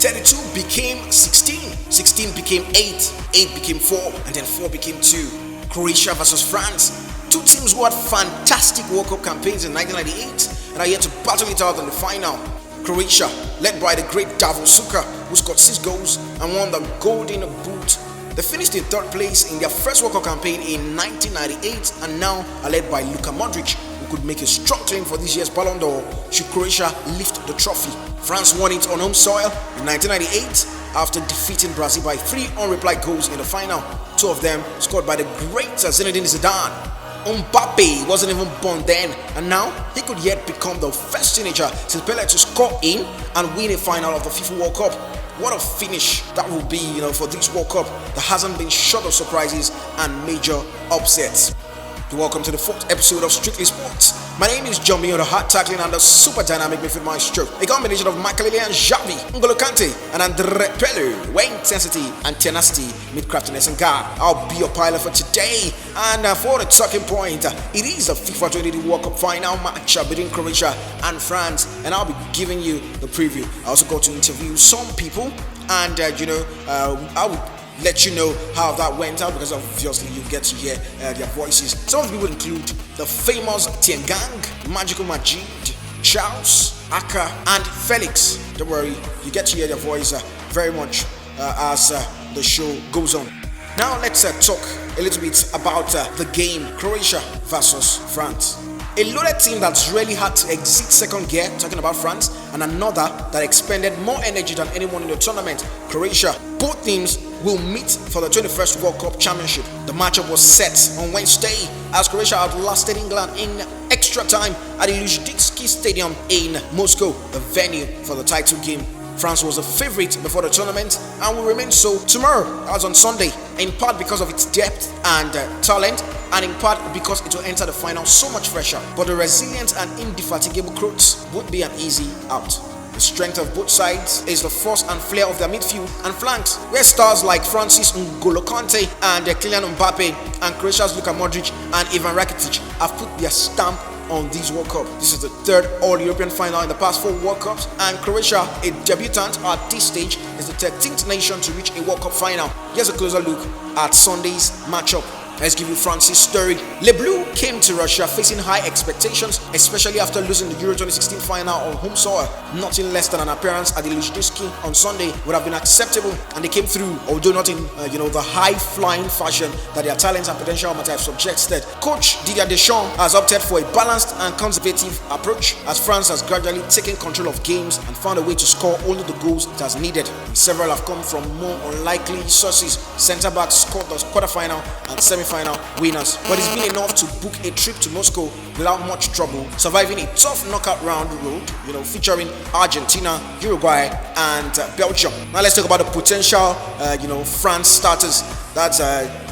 32 became 16, 16 became 8, 8 became 4, and then 4 became 2. Croatia versus France. Two teams who had fantastic World Cup campaigns in 1998 and are yet to battle it out in the final. Croatia, led by the great Davor Suker, who scored 6 goals and won the Golden Boot. They finished in 3rd place in their first World Cup campaign in 1998 and now are led by Luka Modric, who could make a strong claim for this year's Ballon d'Or should Croatia lift the trophy. France won it on home soil in 1998 after defeating Brazil by 3 unreplied goals in the final, 2 of them scored by the great Zinedine Zidane. Mbappe wasn't even born then, and now he could yet become the first teenager since Pelé to score in and win a final of the FIFA World Cup. What a finish that will be, for this World Cup that hasn't been short of surprises and major upsets. Welcome to the 4th episode of Strictly Sports. My name is John Mio, the hard tackling and the super dynamic midfield maestro. A combination of Makelele and Xavi, N'Golo Kante and Andre Pelé, where intensity and tenacity meet craftiness and guard. I'll be your pilot for today, and for the talking point, it is a FIFA 2020 World Cup final match between Croatia and France, and I'll be giving you the preview. I also got to interview some people, and I would let you know how that went out, because obviously you get to hear their voices. Some of the people include the famous Tyeng Gang, Magical Majid, Charles, Aka, and Felix. Don't worry, you get to hear their voice very much as the show goes on. Now let's talk a little bit about the game Croatia versus France. A loaded team that's really had to exit second gear, talking about France, and another that expended more energy than anyone in the tournament, Croatia. Both teams will meet for the 21st World Cup Championship. The matchup was set on Wednesday as Croatia outlasted England in extra time at the Luzhniki Stadium in Moscow, the venue for the title game. France was a favorite before the tournament and will remain so tomorrow, as on Sunday, in part because of its depth and talent, and in part because it will enter the final so much fresher. But the resilient and indefatigable Croats would be an easy out. The strength of both sides is the force and flair of their midfield and flanks, where stars like Francis N'Golo Kante and Kylian Mbappe and Croatia's Luka Modric and Ivan Rakitic have put their stamp on this World Cup. This is the 3rd All-European final in the past 4 World Cups, and Croatia, a debutant at this stage, is the 13th nation to reach a World Cup final. Here's a closer look at Sunday's matchup. Let's give you France's story. Les Bleus came to Russia facing high expectations, especially after losing the Euro 2016 final on home soil. Nothing less than an appearance at the Luzhniki on Sunday would have been acceptable, and they came through, although not in the high-flying fashion that their talents and potential might have suggested. Coach Didier Deschamps has opted for a balanced and conservative approach, as France has gradually taken control of games and found a way to score only the goals it has needed. And several have come from more unlikely sources. Centre-backs scored the quarter-final and semi-final winners, but it's been enough to book a trip to Moscow without much trouble, surviving a tough knockout round road, featuring Argentina, Uruguay, and Belgium. Now let's talk about the potential, France starters. That's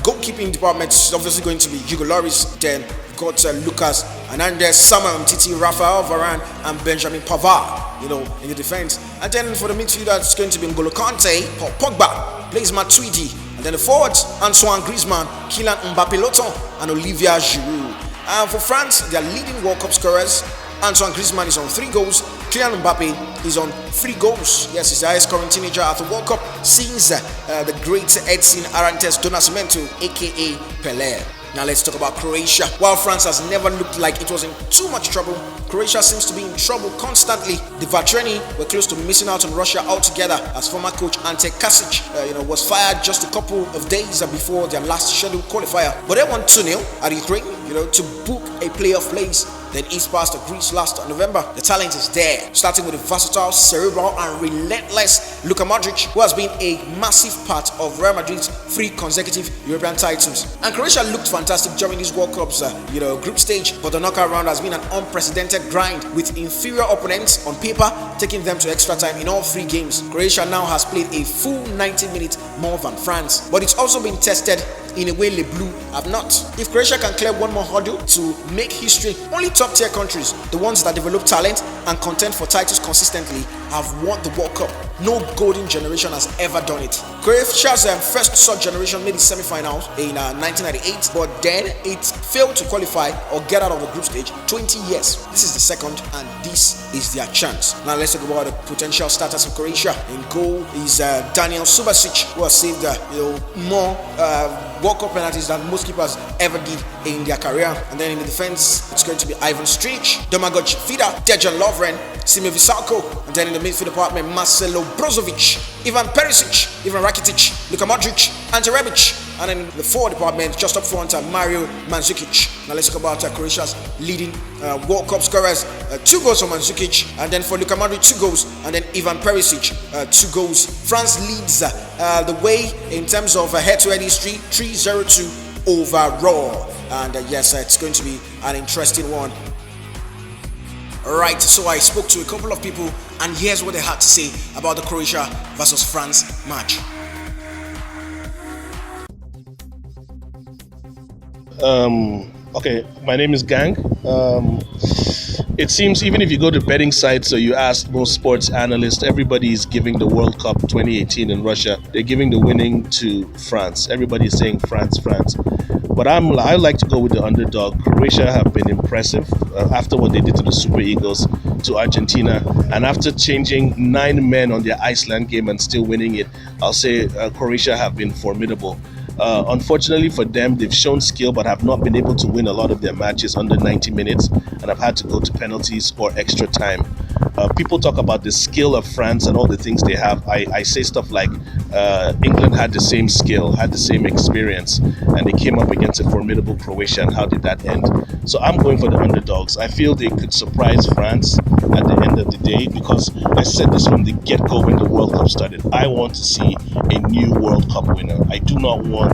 goalkeeping department is obviously going to be Hugo Lloris. Then got Lucas Hernandez, Samuel Umtiti, Rafael Varane, and Benjamin Pavard, in the defense. And then for the midfielder, it's going to be N'Golo Kante, Paul Pogba, Blaise Matuidi. And then the forwards, Antoine Griezmann, Kylian Mbappé and Olivier Giroud. And for France, their leading World Cup scorers, Antoine Griezmann is on 3 goals, Kylian Mbappé is on 3 goals. Yes, he's the highest scoring teenager at the World Cup since the great Edson Arantes do Nascimento, aka Pelé. Now let's talk about Croatia. While France has never looked like it was in too much trouble, Croatia seems to be in trouble constantly. The Vatreni were close to missing out on Russia altogether, as former coach Ante Kasic was fired just a couple of days before their last scheduled qualifier. But they won 2-0 at Ukraine, to book a playoff place. Then east passed to Greece last November. The talent is there, starting with the versatile, cerebral, and relentless Luka Modric, who has been a massive part of Real Madrid's 3 consecutive European titles. And Croatia looked fantastic during this World Cup's group stage, but the knockout round has been an unprecedented grind, with inferior opponents on paper taking them to extra time in all 3 games. Croatia now has played a full 90 minutes more than France, but it's also been tested in a way Les Bleus have not. If Croatia can clear one more hurdle to make history, only top-tier countries, the ones that develop talent and contend for titles consistently, have won the World Cup. No golden generation has ever done it. Croatia's first such generation made the semi-finals in 1998, but then it failed to qualify or get out of the group stage 20 years. This is the second, and this is their chance. Now let's talk about the potential starters of Croatia. In goal is Daniel Subasic, who has saved more World Cup penalties than most keepers ever did in their career. And then in the defense, it's going to be Ivan Stric, Domagoj Vida, Dejan Lovren, Sime Visako, and then in the midfield department, Marcelo Brozovic, Ivan Perisic, Ivan Rakitic, Luka Modric, Ante Rebic, and then in the forward department, just up front, Mario Mandzukic. Now let's talk about Croatia's leading World Cup scorers. 2 goals for Mandzukic, and then for Luka Modric 2 goals, and then Ivan Perisic 2 goals. France leads the way in terms of head-to-head history, 3-0-2 overall. And yes, it's going to be an interesting one. Alright, so I spoke to a couple of people, and here's what they had to say about the Croatia versus France match. Okay, my name is Gang. It seems even if you go to betting sites or you ask most sports analysts, everybody is giving the World Cup 2018 in Russia. They're giving the winning to France. Everybody is saying France, France. But I like to go with the underdog. Croatia have been impressive after what they did to the Super Eagles, to Argentina, and after changing 9 men on their Iceland game and still winning it, I'll say Croatia have been formidable. Unfortunately for them, they've shown skill but have not been able to win a lot of their matches under 90 minutes and have had to go to penalties or extra time. People talk about the skill of France and all the things they have. I say stuff like England had the same skill, had the same experience, and they came up against a formidable Croatia, and how did that end? So I'm going for the underdogs. I feel they could surprise France at the end of the day, because I said this from the get-go when the World Cup started. I want to see a new World Cup winner. I do not want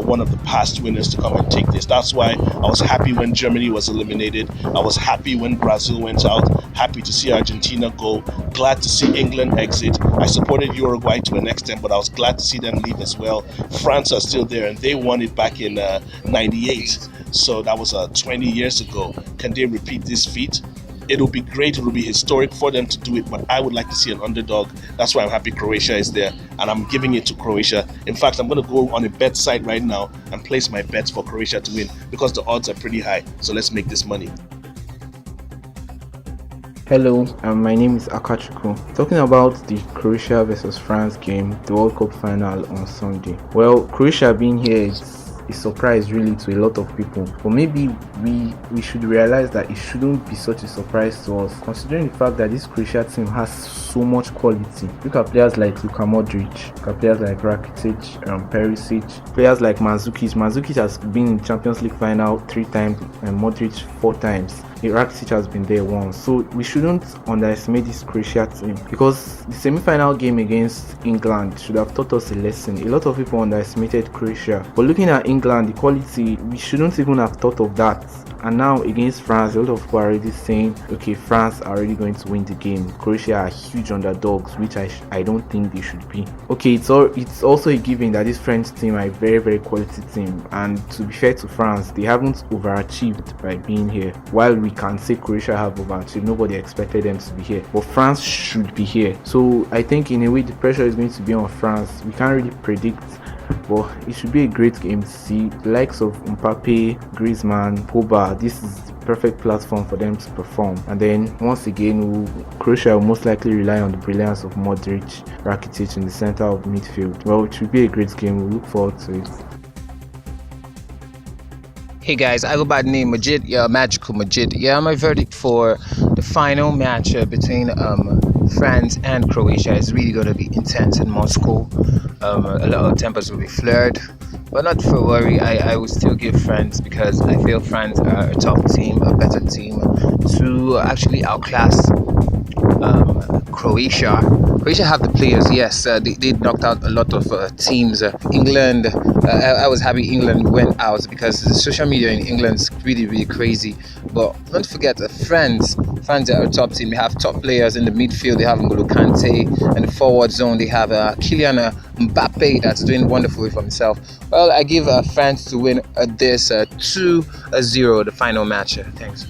one of the past winners to come and take this. That's why I was happy when Germany was eliminated. I was happy when Brazil went out. Happy to see Argentina go. Glad to see England exit. I supported Uruguay to an extent, but I was glad to see them leave as well. France are still there, and they won it back in 98. So that was 20 years ago. Can they repeat this feat? It'll be great, it'll be historic for them to do it, but I would like to see an underdog. That's why I'm happy Croatia is there, and I'm giving it to Croatia. In fact, I'm going to go on a bet site right now and place my bets for Croatia to win, because the odds are pretty high. So let's make this money. Hello, my name is Akachuku. Talking about the Croatia versus France game, the World Cup final on Sunday. Well, Croatia being here is a surprise really to a lot of people, but maybe we should realize that it shouldn't be such a surprise to us, considering the fact that this Croatia team has so much quality. Look at players like Luka Modric, look at players like Rakitic, Perisic, players like Mandzukic. Mandzukic has been in Champions League final 3 times and Modric 4 times. Rakitic has been there once. So we shouldn't underestimate this Croatia team, because the semi-final game against England should have taught us a lesson. A lot of people underestimated Croatia, but looking at England, the quality, we shouldn't even have thought of that. And now against France, a lot of people are already saying, okay, France are already going to win the game. Croatia are huge underdogs, which I don't think they should be. Okay, it's also a given that this French team are a very, very quality team, and to be fair to France, they haven't overachieved by being here. While we can say Croatia have overachieved, nobody expected them to be here, but France should be here. So I think in a way the pressure is going to be on France. We can't really predict, but it should be a great game to see. The likes of Mbappe, Griezmann, Pogba, this is the perfect platform for them to perform. And then once again, Croatia will most likely rely on the brilliance of Modric, Rakitic in the center of midfield. Well, it should be a great game. We look forward to it. Hey guys, I go by the name Majid, Magical Majid. My verdict for the final match between France and Croatia is really going to be intense in Moscow. A lot of tempers will be flared, but not to worry. I will still give France, because I feel France are a top team, a better team to actually outclass Croatia. Croatia have the players, yes. They knocked out a lot of teams. England, I was happy England went out, because the social media in England is really, really crazy. But don't forget, France are a top team. They have top players in the midfield. They have N'Golo Kante. In the forward zone, they have Kylian Mbappe that's doing wonderfully for himself. Well, I give France to win this 2-0, the final match. Thanks.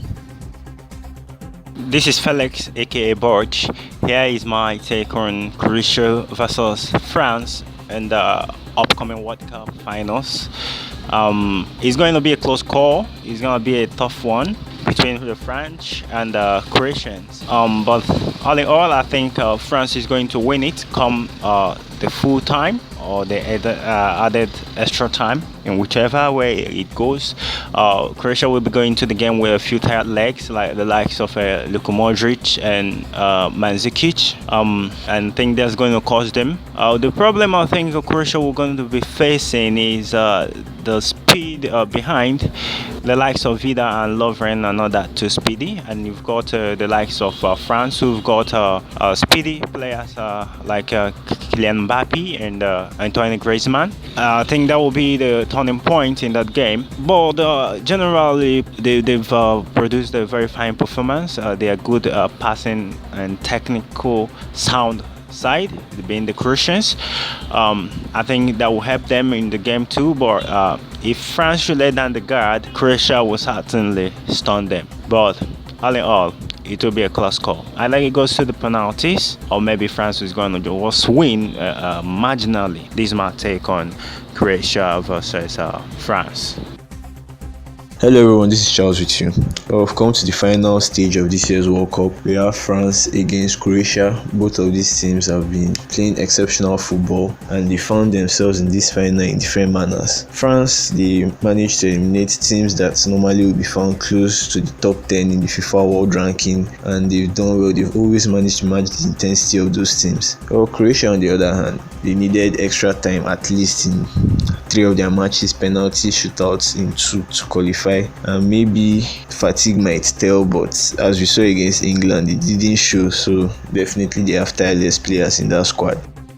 This is Felix, aka Borch. Here is my take on Croatia versus France in the upcoming World Cup finals. It's going to be a close call. It's going to be a tough one between the French and the Croatians. But all in all, I think France is going to win it come the full time or the added extra time, in whichever way it goes. Croatia will be going to the game with a few tired legs, like the likes of Luka Modric and Mandzukic. And I think that's going to cost them. The problem I think Croatia will going to be facing is the speed behind. The likes of Vida and Lovren are not that too speedy, and you've got the likes of France, who've got speedy players like Kylian Mbappe and Antoine Griezmann. I think that will be the turning point in that game. But generally, they've produced a very fine performance. They are good passing and technical sound side, being the Croatians. I think that will help them in the game too. But if France should let down the guard, Croatia will certainly stun them. But all in all, it will be a close call. I think it goes to the penalties, or maybe France is going to just win marginally. This is my take on Croatia versus France. Hello everyone, this is Charles with you. We've come to the final stage of this year's World Cup. We have France against Croatia. Both of these teams have been playing exceptional football and they found themselves in this final in different manners. France, they managed to eliminate teams that normally would be found close to the top 10 in the FIFA World ranking, and they've done well. They've always managed to match the intensity of those teams. Well, Croatia on the other hand, they needed extra time, at least in 3 of their matches, penalty shootouts in 2 to qualify. And maybe fatigue might tell, but as we saw against England, it didn't show. So definitely they have tireless players in that squad.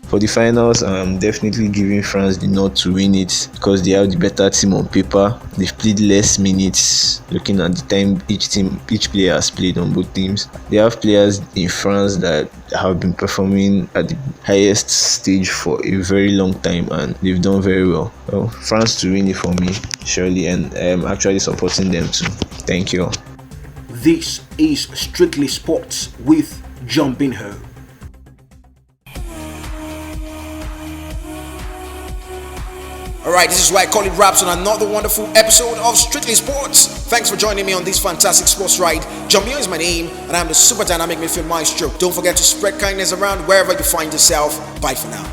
For the finals, I'm definitely giving France the nod to win it because they have the better team on paper. They've played less minutes, looking at the time each player has played on both teams. They have players in France that have been performing at the highest stage for a very long time, and they've done very well. Well, France to win it for me, surely, and I'm actually supporting them too. Thank you all. This is Strictly Sports with Jumping Ho. Alright, this is why I call it wraps on another wonderful episode of Strictly Sports. Thanks for joining me on this fantastic sports ride. Jamil is my name, and I'm the super dynamic midfield maestro. Don't forget to spread kindness around wherever you find yourself. Bye for now.